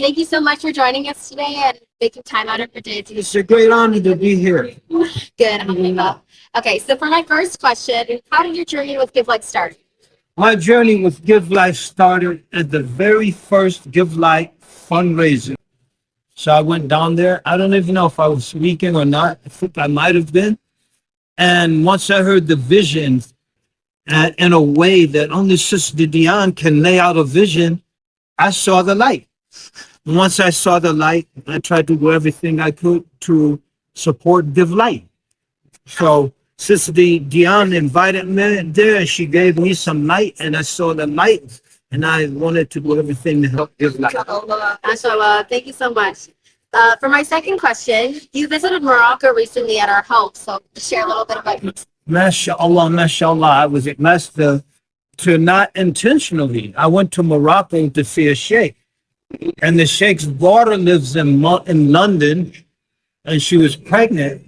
Thank you so much for joining us today and making time out of your day to It's a great honor to be here. good. Okay, so for my first question, how did your journey with GiveLight start? My journey with GiveLight started at the very first GiveLight fundraiser. So I went down there. I don't even know if I was speaking or not. I think I might have been. And once I heard the vision in a way that only Sister Dion can lay out a vision, I saw the light. Once I saw the light, I tried to do everything I could to support GiveLight. So Sister Dion invited me there and she gave me some light and I saw the light and I wanted to do everything to help GiveLight. MashaAllah, thank you so much. For my second question, you visited Morocco recently at our home, so share a little bit about you. MashaAllah, MashaAllah. I was blessed to not intentionally. I went to Morocco to see a sheikh. And the sheikh's daughter lives in London and she was pregnant.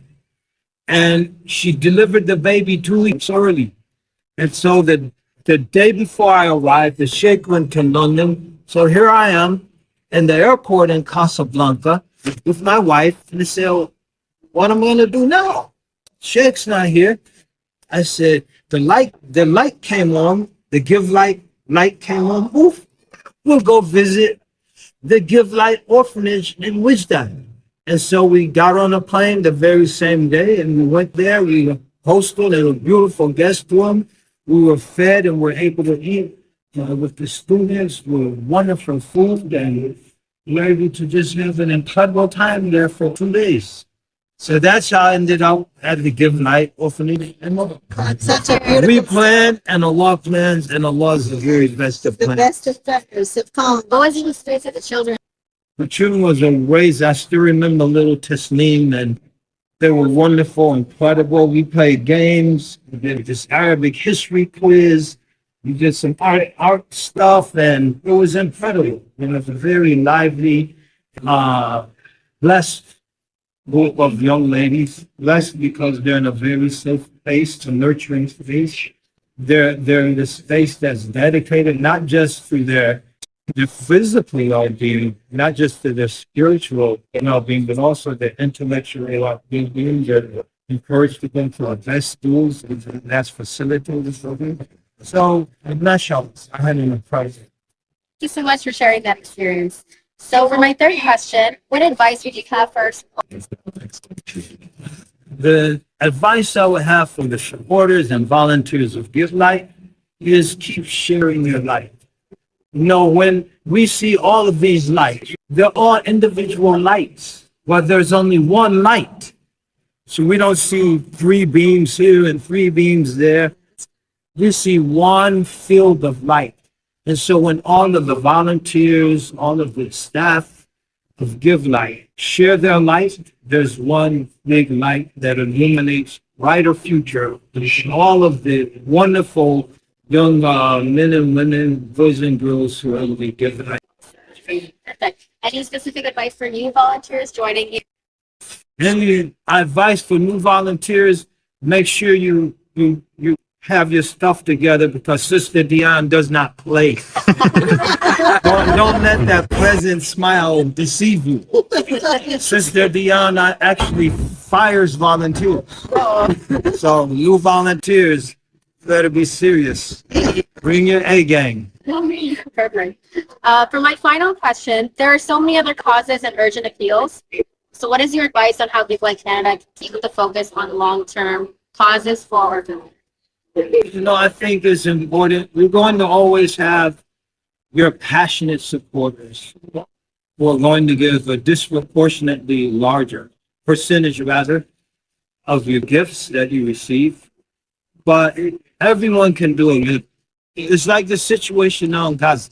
And she delivered the baby 2 weeks early. And so the day before I arrived, the sheikh went to London. So here I am in the airport in Casablanca with my wife. And I said, oh, what am I going to do now? Sheikh's not here. I said, the light came on. The GiveLight light came on. Oof, we'll go visit the GiveLight orphanage in Wisdom. And so we got on a plane the very same day and we went there. We were hosted in a beautiful guest room. We were fed and were able to eat with the students with wonderful food. And we were able to just have an incredible time there for 2 days. So that's how I ended up at the GiveLight orphanage. And we planned and Allah plans and Allah is the very best of plans. The best of planners have come. What was your experience with the children? The children was raised. I still remember little Tasneem, and they were wonderful, incredible. We played games. We did this Arabic history quiz. We did some art stuff, and it was incredible. You know, it's a very lively, blessed group of young ladies. Blessed because they're in a very safe space, a nurturing space. They're in this space that's dedicated not just to their physical well-being, not just to their spiritual well-being, but also their intellectual well-being. They're encouraged to go to the best schools, and that's facilitated for them. So, mashallah, I had an incredible. Thank you so much for sharing that experience. So for my third question, what advice would you have for The advice I would have for the supporters and volunteers of GiveLight is keep sharing your light. You know, when we see all of these lights, they're all individual lights, but there's only one light. So we don't see 3 beams here and 3 beams there. We see one field of light. And so when all of the volunteers, all of the staff of GiveLight share their light, there's one big light that illuminates brighter future for all of the wonderful young men and women, boys and girls who are in the GiveLight. Perfect. Any specific advice for new volunteers joining you? Any advice for new volunteers? Make sure you have your stuff together because Sister Dion does not play. don't let that pleasant smile deceive you. Sister Dion actually fires volunteers. So you volunteers better be serious. Bring your A gang. Perfect. For my final question, there are so many other causes and urgent appeals. So what is your advice on how GiveLight Canada can keep the focus on long-term causes for You know, I think it's important. We're going to always have your passionate supporters who are going to give a disproportionately larger percentage, rather, of your gifts that you receive. But everyone can do it. It's like the situation now in Gaza.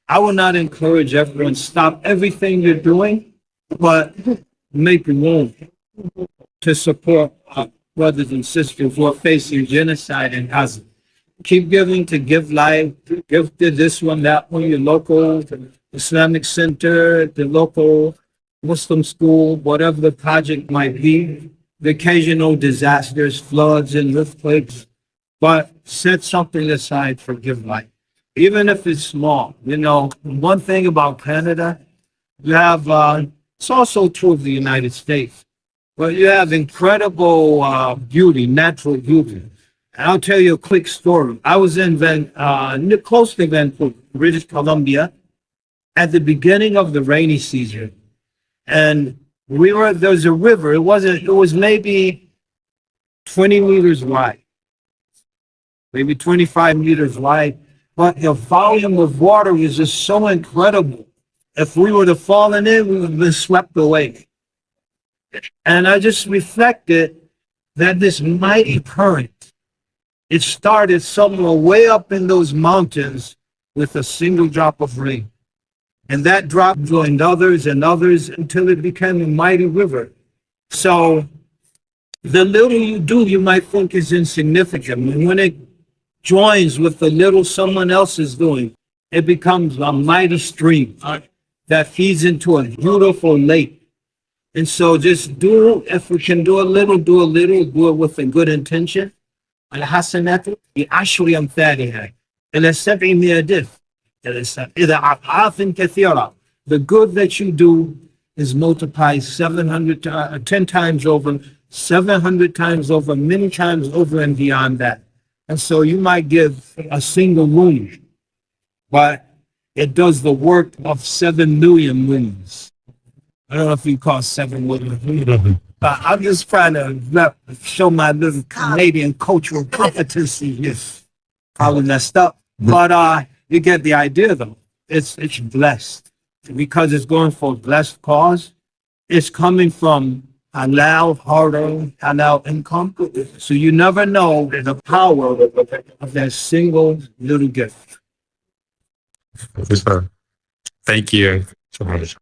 I would not encourage everyone to stop everything you're doing, but make room to support brothers and sisters who are facing genocide in Gaza. Keep giving to GiveLight, give to this one, that one, your local Islamic center, the local Muslim school, whatever the project might be, the occasional disasters, floods and earthquakes, but set something aside for GiveLight, even if it's small. You know, one thing about Canada, You have, it's also true of the United States, but you have incredible beauty, natural beauty. And I'll tell you a quick story. I was in close to Vancouver, British Columbia, at the beginning of the rainy season. And there's a river. It was maybe 20 meters wide, maybe 25 meters wide. But the volume of water was just so incredible. If we would have fallen in, we would have been swept away. And I just reflected that this mighty current, it started somewhere way up in those mountains with a single drop of rain. And that drop joined others and others until it became a mighty river. So the little you do, you might think is insignificant. And when it joins with the little someone else is doing, it becomes a mighty stream that feeds into a beautiful lake. And so just if we can do a little, do it with a good intention. الحسنات بعشر أمثالها إلى 700 ضعف إذا أضعاف كثيرة. The good that you do is multiplied 10 times over, 700 times over, many times over and beyond that. And so you might give a single wound, but it does the work of 7 million wounds. I don't know if you call 7 million. But I'm just trying to show my little Canadian cultural competency here. Probably messed up. But you get the idea though. It's blessed. Because it's going for a blessed cause. It's coming from halal, hard-earned, halal income. So you never know the power of that single little gift. Thank you so much.